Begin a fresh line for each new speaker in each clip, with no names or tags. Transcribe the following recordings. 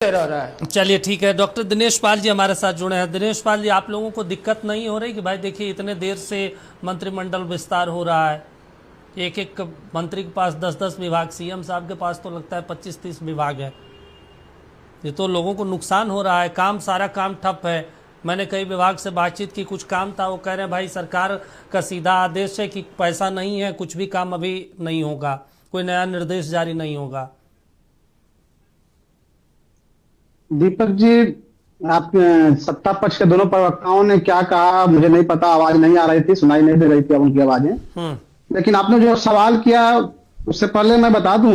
रहा है।
चलिए ठीक है। डॉक्टर दिनेश पाल जी हमारे साथ जुड़े हैं। दिनेश पाल जी, आप लोगों को दिक्कत नहीं हो रही कि भाई देखिए इतने देर से मंत्रिमंडल विस्तार हो रहा है, एक एक मंत्री के पास 10-10 विभाग, सीएम साहब के पास तो लगता है 25-30 विभाग है। ये तो लोगों को नुकसान हो रहा है, सारा काम ठप है। मैंने कई विभाग से बातचीत की, कुछ काम था, वो कह रहे हैं भाई सरकार का सीधा आदेश है कि पैसा नहीं है, कुछ भी काम अभी नहीं होगा, कोई नया निर्देश जारी नहीं होगा।
दीपक जी, आप सत्ता पक्ष के दोनों प्रवक्ताओं ने क्या कहा मुझे नहीं पता, आवाज नहीं आ रही थी, सुनाई नहीं दे रही थी अब उनकी आवाजें। लेकिन आपने जो सवाल किया उससे पहले मैं बता दूं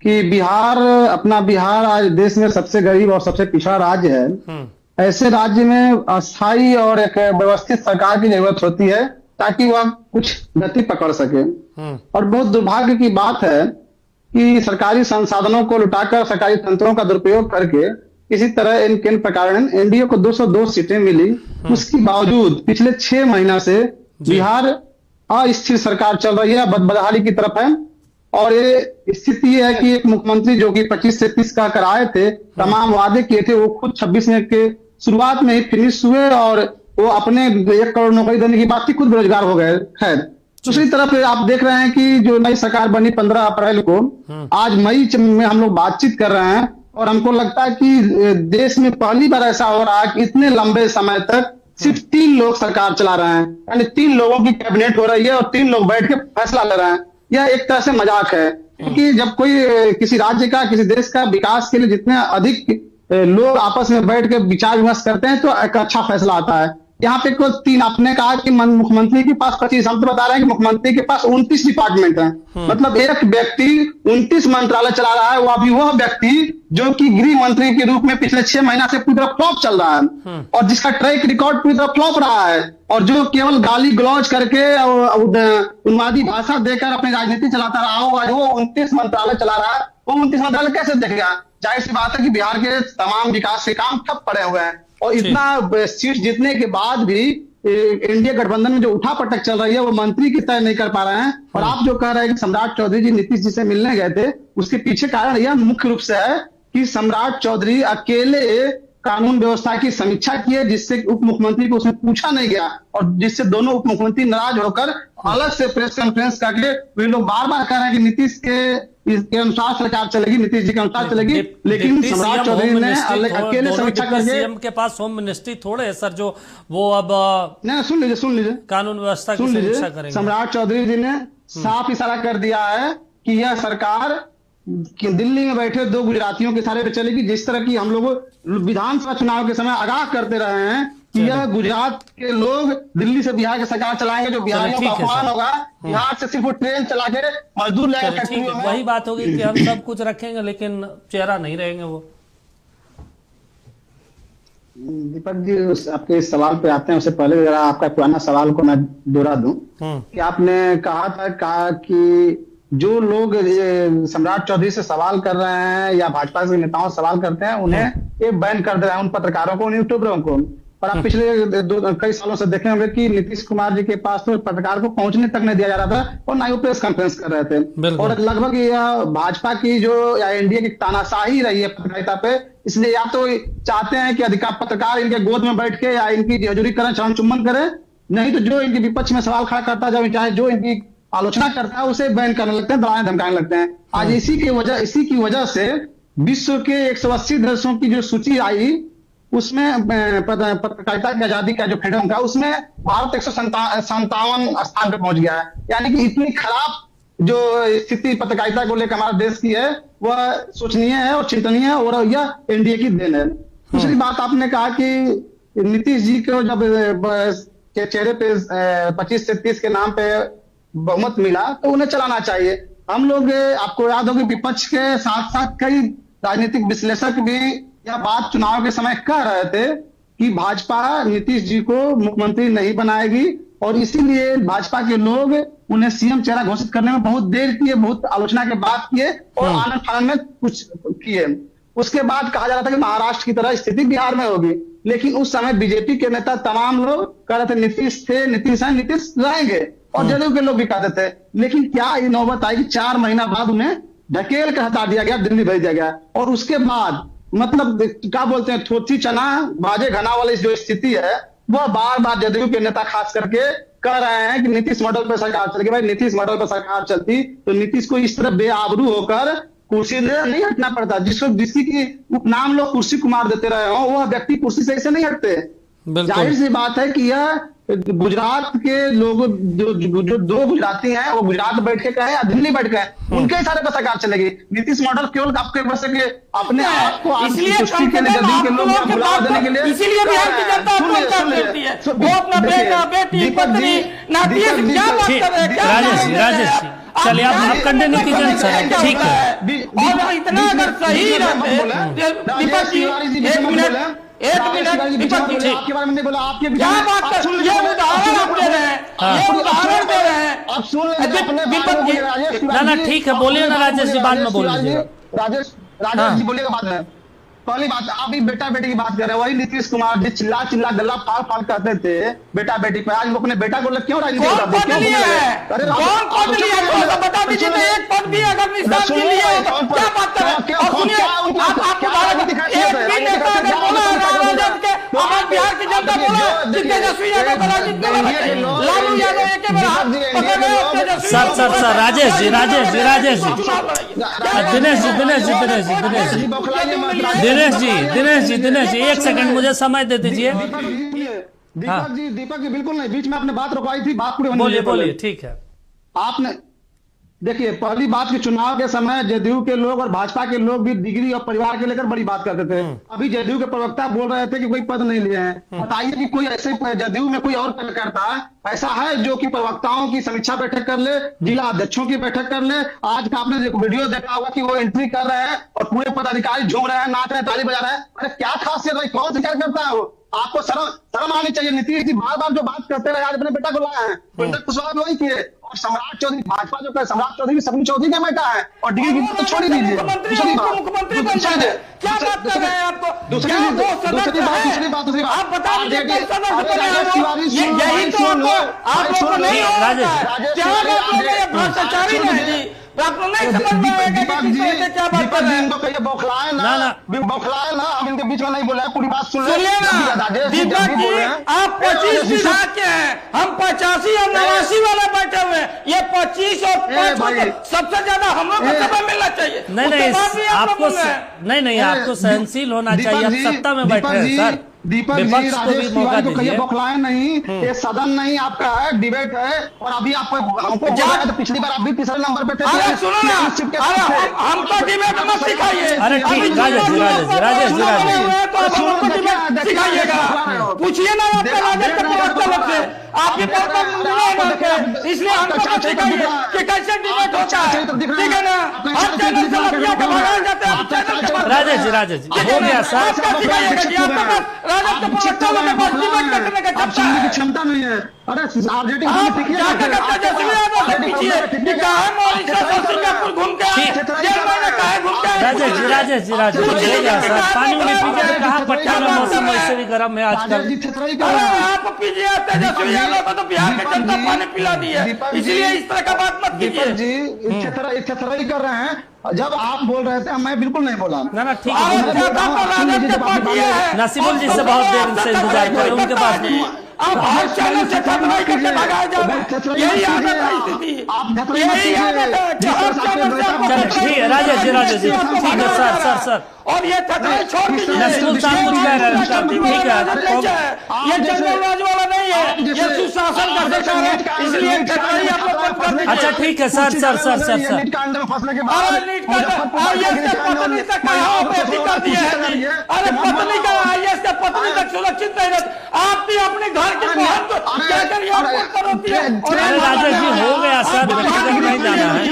कि बिहार आज देश में सबसे गरीब और सबसे पिछड़ा राज्य है। ऐसे राज्य में अस्थायी और एक व्यवस्थित सरकार की जरूरत होती है ताकि वह कुछ गति पकड़ सके। और बहुत दुर्भाग्य की बात है कि सरकारी संसाधनों को लुटाकर सरकारी तंत्रों का दुरुपयोग करके किसी तरह इन केंद्र प्रकार एनडीए को 202 सीटें मिली। उसके बावजूद पिछले 6 महीना से बिहार अस्थिर सरकार चल रही है, बदहाली की तरफ है। और ये स्थिति है कि एक मुख्यमंत्री जो कि 25 से 30 का कराए थे, तमाम वादे किए थे, वो खुद 26 में के शुरुआत में ही फिनिश हुए और वो अपने 1 करोड़ नौकरी देने की बात थी, खुद बेरोजगार हो गए। खैर, दूसरी तरफ आप देख रहे हैं कि जो नई सरकार बनी 15 अप्रैल को, आज मई में हम लोग बातचीत कर रहे हैं और हमको लगता है कि देश में पहली बार ऐसा हो रहा है कि इतने लंबे समय तक सिर्फ 3 लोग सरकार चला रहे हैं, यानी 3 लोगों की कैबिनेट हो रही है और 3 लोग बैठ के फैसला ले रहे हैं। यह एक तरह से मजाक है, क्योंकि जब कोई किसी राज्य का, किसी देश का विकास के लिए जितने अधिक लोग आपस में बैठ के विचार विमर्श करते हैं तो एक अच्छा फैसला आता है। यहाँ पे कुल 3, आपने कहा कि मुख्यमंत्री के पास 25, हम तो बता रहे हैं कि मुख्यमंत्री के पास 29 डिपार्टमेंट हैं। मतलब एक व्यक्ति 29 मंत्रालय चला रहा है, वो अभी वह व्यक्ति जो कि गृह मंत्री के रूप में पिछले 6 महीना से पूरी तरह फ्लॉप चल रहा है और जिसका ट्रैक रिकॉर्ड पूरी तरह फ्लॉप रहा है और जो केवल गाली गलौज करके उन्मादी भाषा देकर अपनी राजनीति चलाता रहा होगा, वो 29 मंत्रालय चला रहा है। वो 29 मंत्रालय कैसे देखेगा? जाहिर सी बात है कि बिहार के तमाम विकास के काम ठप पड़े हुए हैं और इतना सीट जीतने के बाद भी एनडीए गठबंधन में जो उठापटक चल रही है वो मंत्री की तय नहीं कर पा रहे हैं। और आप जो कह रहे हैं कि सम्राट चौधरी जी नीतीश जी से मिलने गए थे, उसके पीछे कारण यह मुख्य रूप से है कि सम्राट चौधरी अकेले कानून व्यवस्था की समीक्षा की है, जिससे उप मुख्यमंत्री को उसमें पूछा नहीं गया और जिससे दोनों उप मुख्यमंत्री नाराज होकर अलग से प्रेस कॉन्फ्रेंस करके वे लोग बार बार कह रहे हैं कि नीतीश के अनुसार सरकार चलेगी, नीतीश जी के अनुसार चलेगी। लेकिन सम्राट चौधरी ने अकेले समीक्षा करके,
सीएम के पास होम मिनिस्ट्री थोड़े है सर, जो वो अब
नहीं, सुन लीजिए
कानून व्यवस्था की समीक्षा करेंगे।
सम्राट चौधरी जी ने साफ इशारा कर दिया है कि यह सरकार कि दिल्ली में बैठे 2 गुजरातियों के इशारे पे चलेगी। जिस तरह की हम लोग विधानसभा चुनाव के समय आगाह करते रहे हैं कि यह गुजरात के लोग दिल्ली से बिहार की सरकार चलाएंगे, जो बिहारियों का अपमान होगा। बिहार से सिर्फ वो ट्रेन चला के मजदूर लाएंगे।
वही बात होगी कि हम सब कुछ रखेंगे लेकिन चेहरा नहीं रहेंगे वो।
दीपक जी, आपके इस सवाल पे आते हैं, उससे पहले जरा आपका पुराना सवाल को मैं दोहरा दूं कि आपने कहा कि जो लोग सम्राट चौधरी से सवाल कर रहे हैं या भाजपा के नेताओं से सवाल करते हैं, उन्हें ये बैन कर दे रहे हैं, उन पत्रकारों को, उन यूट्यूबरों को। और आप पिछले कई सालों से देखे होंगे कि नीतीश कुमार जी के पास तो पत्रकार को पहुंचने तक नहीं दिया जा रहा था और ना ही वो प्रेस कॉन्फ्रेंस कर रहे थे। और लगभग यह भाजपा की जो या एनडीए की तानाशाही रही है पत्रकारिता पे, इसलिए या तो चाहते हैं कि अधिकार पत्रकार इनके गोद में बैठ के या इनकी हजूरी करें, चरण चुम्बन करें, नहीं तो जो इनके विपक्ष में सवाल खड़ा करता है, चाहे जो इनकी आलोचना करता है उसे बैन करने लगते हैं, दबाने धमकाने लगते हैं। आज इसी की वजह से विश्व के 180 देशों की जो सूची आई उसमें पत्रकारिता की आजादी का जो फ्रीडम का, उसमें भारत 157 स्थान पर पहुंच गया है। यानी कि इतनी खराब जो स्थिति पत्रकारिता को लेकर हमारे देश की है वह सोचनीय है और चिंतनीय है और यह एनडीए की देन है। दूसरी बात, आपने कहा कि नीतीश जी को जब चेहरे पे 25 से 30 के नाम पे बहुमत मिला तो उन्हें चलाना चाहिए। हम लोग, आपको याद होगा, विपक्ष के साथ साथ कई राजनीतिक विश्लेषक भी यह बात चुनाव के समय कह रहे थे कि भाजपा नीतीश जी को मुख्यमंत्री नहीं बनाएगी और इसीलिए भाजपा के लोग उन्हें सीएम चेहरा घोषित करने में बहुत देर किए, बहुत आलोचना के बाद किए और आनंद फानंद में कुछ किए। उसके बाद कहा जा रहा था कि महाराष्ट्र की तरह स्थिति बिहार में होगी, लेकिन उस समय बीजेपी के नेता तमाम लोग कह रहे थे नीतीश रहेंगे और जदयू के लोग भी कहते थे। लेकिन क्या ये नौबत आई कि 4 महीना बाद उन्हें ढकेल कर हटा दिया गया, दिल्ली भेज दिया गया और उसके बाद मतलब क्या बोलते हैं, थोची चना बाजे घना वाली जो स्थिति है वो बार बार जदयू के नेता खास करके कह रहे हैं कि नीतीश मॉडल पर सरकार चलेगी। भाई नीतीश मॉडल पर सरकार चलती तो नीतीश को इस तरह बेआबरू होकर कुर्सी से नहीं हटना पड़ता। जिसकी की नाम लोग कुर्सी कुमार देते रहे हो, वह व्यक्ति कुर्सी से ऐसे नहीं हटते। जाहिर सी बात है कि यह गुजरात के लोग जो दो गुजराती हैं वो गुजरात बैठ के कहे या दिल्ली बैठ के उनके इशारे पर सरकार चलेगी। नीतीश मॉडल केवल आपके बस के अपने आप को
इसलिए
के लिए जल्दी के लोग बुलावा देने के लिए,
इसीलिए बिहार की जनता देती है वो अपना बेटा बेटी पत्नी नाती क्या बात कर रहे हैं।
राजेश जी चलिए आप कंटिन्यू कीजिए सर, ठीक है।
और इतना अगर सही रहते दीपक जी, एक मिनट
आपके बारे में नहीं बोला, आपके
क्या बात कर, ये उदाहरण आप दे रहे हैं, ये उदाहरण दे रहे हैं।
आप सुन दीपक जी,
ना ठीक है, बोलिए ना राजेश जी, बाद में बोल लीजिएगा।
राजेश जी बोलिएगा बाद में। पहली बात, आप ही बेटा बेटी की बात कर रहे हैं, वही नीतीश कुमार जी चिल्ला चिल्ला गला फाड़ फाड़ करते थे बेटा बेटी पे, आज वो अपने बेटा को क्यों राजनीति
कौन पद लिया है, कौन पद लिया है, थोड़ा सा बता दीजिए। तो एक पद भी अगर निशान के लिए हो तो क्या बात कर रहे हैं। और सुनिए आप एक भी नेता अगर बोला राजद के हमारे बिहार की जनता बोला कि तेजस्वी यादव का राजनीति में लालू यादव एक बार तेजस्वी
सर राजेश जी दिनेश जी एक सेकंड मुझे समय दे दीजिए।
दीपक जी बिल्कुल नहीं, बीच में आपने बात रुकवाई थी, बात पूरी
बोलिए ठीक है।
आपने देखिए, पहली बात कि चुनाव के समय जदयू के लोग और भाजपा के लोग भी डिग्री और परिवार के लेकर बड़ी बात करते थे। अभी जदयू के प्रवक्ता बोल रहे थे कि कोई पद नहीं लिए हैं। बताइए कि कोई ऐसे जदयू में कोई और कार्यकर्ता ऐसा है जो कि प्रवक्ताओं की समीक्षा बैठक कर ले, जिला अध्यक्षों की बैठक कर ले। आज का आपने वीडियो देखा होगा कि वो एंट्री कर रहे हैं और पूरे पदाधिकारी झूम रहे हैं, नाच रहे हैं, ताली बजा रहे हैं। अरे क्या खासियत है, कौन सी कार्यकर्ता है वो? आपको शर्म आनी चाहिए। नीतीश जी बार बार जो बात करते रहे, आज अपने बेटा को लाया है, कुशवाहा भी वही किए। और सम्राट चौधरी भाजपा जो है, सम्राट चौधरी सपनी चौधरी का बेटा है और डिग्री की बात तो छोड़ ही दीजिए।
मुख्यमंत्री बन जाए, क्या बात कर रहे हैं आपको? दूसरी बात आप बता दीजिए, यही तो आपको नहीं भ्रष्टाचारी नहीं, आपको नहीं समझ में आएगा कि क्या बात कर रहे हैं।
इनको कहिए बौखलाए ना, हम इनके बीच में नहीं बोले, पूरी बात सुनिए
ना। दीपक जी आप 25 विभाग के हैं, हम 85 और 89 वाले बैठे हुए हैं। ये 25 और 5 सबसे ज्यादा हम लोग को समय मिलना चाहिए।
नहीं आपको सहनशील होना चाहिए, आप सत्ता में बैठे हैं सर।
दीपक जी राजेश तिवारी को कहिए बौखलाए नहीं, ये सदन नहीं आपका है, डिबेट है। और अभी आपको हमको तो पिछली बार आप भी तीसरे नंबर पे थे।
अरे सुनो ना, हमको डिबेट मत सिखाइए।
अरे ठीक, राजेश
सिखाइएगा, पूछिए ना आपके राजद के प्रवक्ता लोग से, आपके प्रवक्ता, इसलिए हमको सिखाइए कि कैसे डिबेट होता है, ठीक है ना। हर चैनल से लड़कियों को भगाया जाता है, आप चैनल के
राजेश जी हो गया सर।
क्षमता नहीं है। अरे आरजेडी
राजेश जी हो गया सर। पानी उन्हें पीजिए, कहा पटना में मौसम वैसे भी गर्म है आजकल।
आप पीजिए, तेजस्वी यादव को तो बिहार की जनता पानी पिला दी है, इसलिए इस तरह का बात मत कीजिए
जी। इच्छा कर रहे हैं। जब आप बोल रहे थे मैं बिल्कुल नहीं बोला।
ना ठीक है, नसीमुल जी से बहुत देर से इंतजार कर रहे हैं, उनके पास नहीं।
आप हर चैनल से खतराई करके भगाए जा रहे हैं, यही आदत है स्थिति, यही आदत है कि हर चैनल से
ठीक है राजेश जी ठीक है सर।
और ये खतराई छोड़ दीजिए।
नसीमुल साहब कुछ कह रहे हैं, ठीक है।
ये जंगल राज वाला नहीं है, ये सुशासन का सरकार है, इसलिए खतराई आप लोग बंद कर दीजिए।
अच्छा ठीक है सर।
पत्नी तक कर दिए, अरे पत्नी का आईएएस का पत्नी तक सुरक्षित नहीं रहती। आप भी अपने घर के बहन को क्या करिए,
राजेश जी हो गया सर, व्यक्तिगत नहीं जाना है।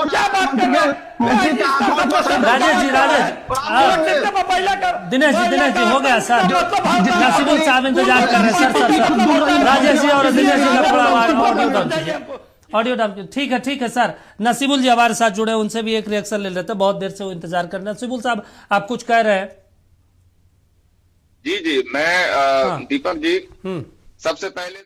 क्या बात कर रहे हैं
राजेश दिनेश जी हो गया सर। नसीमुल साहब इंतजार कर रहे हैं सर। राजेश जी और दिनेश जी का थोड़ा ऑडियो डाल। ठीक है सर। नसीमुल जी हमारे साथ जुड़े, उनसे भी एक रिएक्शन ले लेते हैं, बहुत देर से वो इंतजार कर रहे हैं। नसीमुल साहब आप कुछ कह रहे हैं?
जी मैं दीपक जी सबसे पहले